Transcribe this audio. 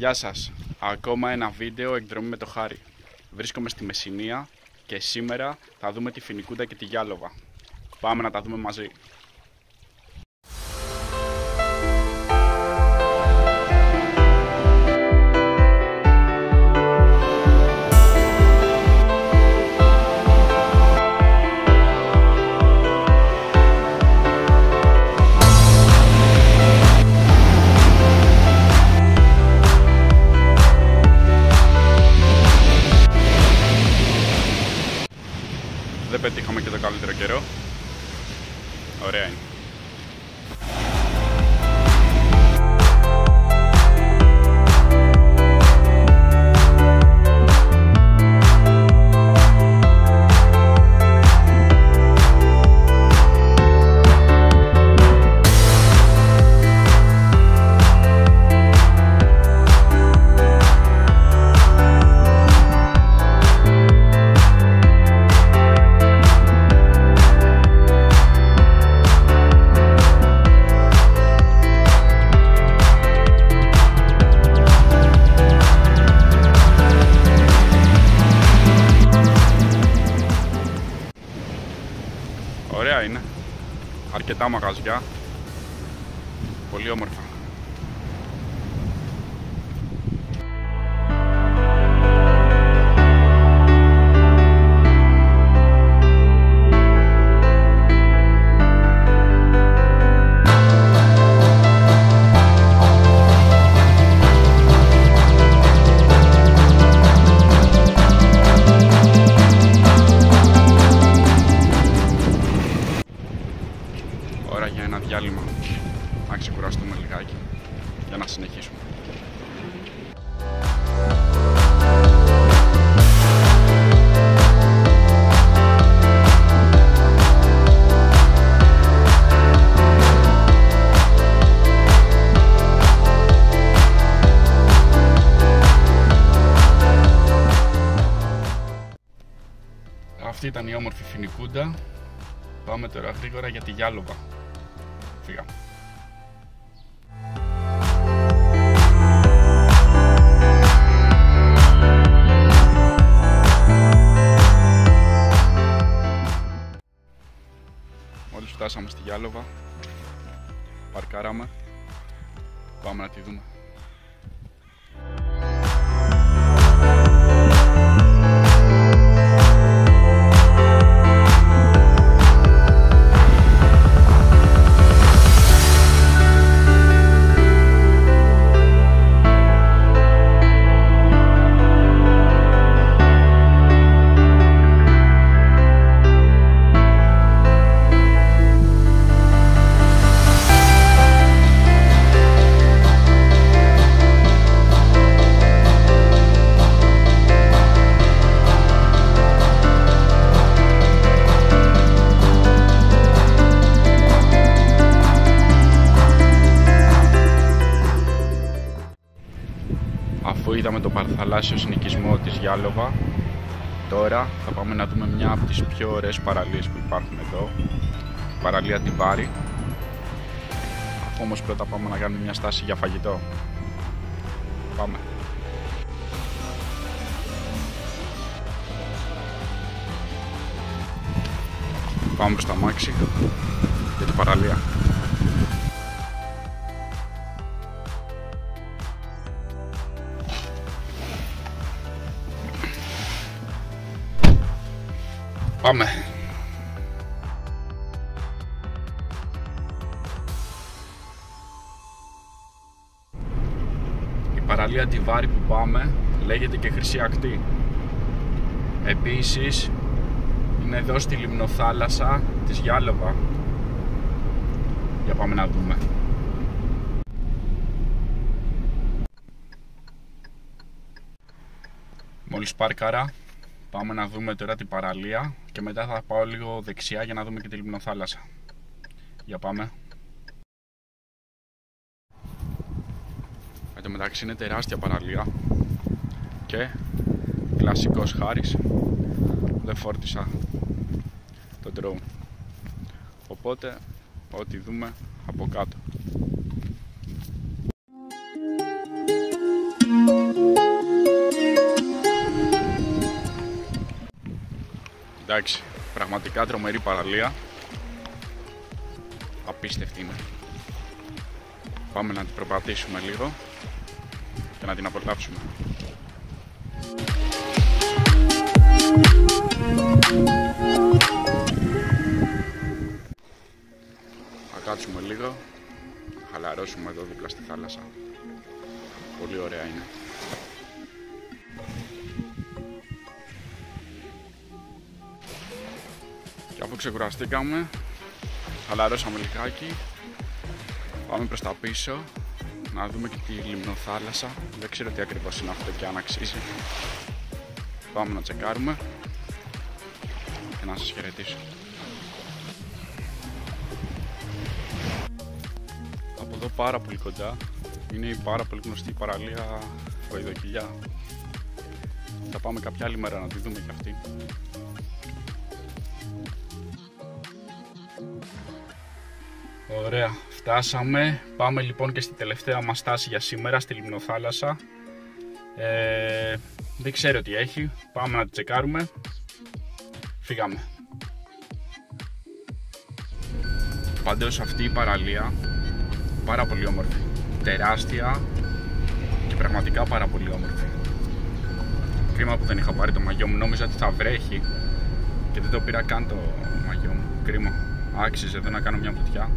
Γεια σας, ακόμα ένα βίντεο εκδρομή με το Χάρη. Βρίσκομαι στη Μεσσηνία και σήμερα θα δούμε τη Φοινικούντα και τη Γιάλοβα. Πάμε να τα δούμε μαζί. Δεν πετύχαμε και το καλύτερο καιρό. Ωραία είναι. Ωραία είναι. Αρκετά μαγαζιά. Πολύ όμορφα. Ώρα για ένα διάλειμμα, να ξεκουραστούμε λιγάκι για να συνεχίσουμε. Αυτή ήταν η όμορφη Φοινικούντα. Πάμε τώρα γρήγορα για τη Γιάλοβα. Φύγαμε. Μόλις φτάσαμε στη Γιάλοβα, παρκάραμε, πάμε να τη δούμε. Αφού είδαμε το παρθαλάσσιο συνοικισμό της Γιάλοβα, τώρα θα πάμε να δούμε μια από τις πιο ωραίες παραλίες που υπάρχουν εδώ, η παραλία Τιβάρη. Αφού όμως πρώτα πάμε να κάνουμε μια στάση για φαγητό. Πάμε. Πάμε προς τα αμάξι για την παραλία. Πάμε. Η παραλία Τιβάρη που πάμε λέγεται και Χρυσή Ακτή. Επίσης είναι εδώ στη λιμνοθάλασσα της Γιάλοβα. Για πάμε να δούμε. Μόλις πάρκαρα, πάμε να δούμε τώρα την παραλία και μετά θα πάω λίγο δεξιά για να δούμε και τη λιμνοθάλασσα. Για πάμε. Εν τω μεταξύ είναι τεράστια παραλία και κλασικός Χάρης, δεν φόρτισα το drone, οπότε ό,τι δούμε από κάτω. Εντάξει, πραγματικά τρομερή παραλία. Απίστευτη είναι. Πάμε να την προπατήσουμε λίγο και να την απολαύσουμε. Θα κάτσουμε λίγο, να χαλαρώσουμε εδώ δίπλα στη θάλασσα. Πολύ ωραία είναι. Και αφού ξεκουραστήκαμε, χαλαρώσαμε λιγάκι, πάμε προς τα πίσω να δούμε και τη λιμνοθάλασσα. Δεν ξέρω τι ακριβώς είναι αυτό και αν αξίζει. Πάμε να τσεκάρουμε και να σας χαιρετήσω. Από εδώ πάρα πολύ κοντά είναι η πάρα πολύ γνωστή παραλία Βοηδοκυλιά. Θα πάμε κάποια άλλη μέρα να τη δούμε και αυτή. Ωραία, φτάσαμε. Πάμε λοιπόν και στη τελευταία μας στάση για σήμερα, στη λιμνοθάλασσα. Δεν ξέρω τι έχει. Πάμε να τη τσεκάρουμε. Φύγαμε. Παντός αυτή η παραλία πάρα πολύ όμορφη. Τεράστια και πραγματικά πάρα πολύ όμορφη. Κρίμα που δεν είχα πάρει το μαγιό μου. Νόμιζα ότι θα βρέχει και δεν το πήρα καν το μαγιό μου. Κρίμα. Άξιζε εδώ να κάνω μια βουτιά.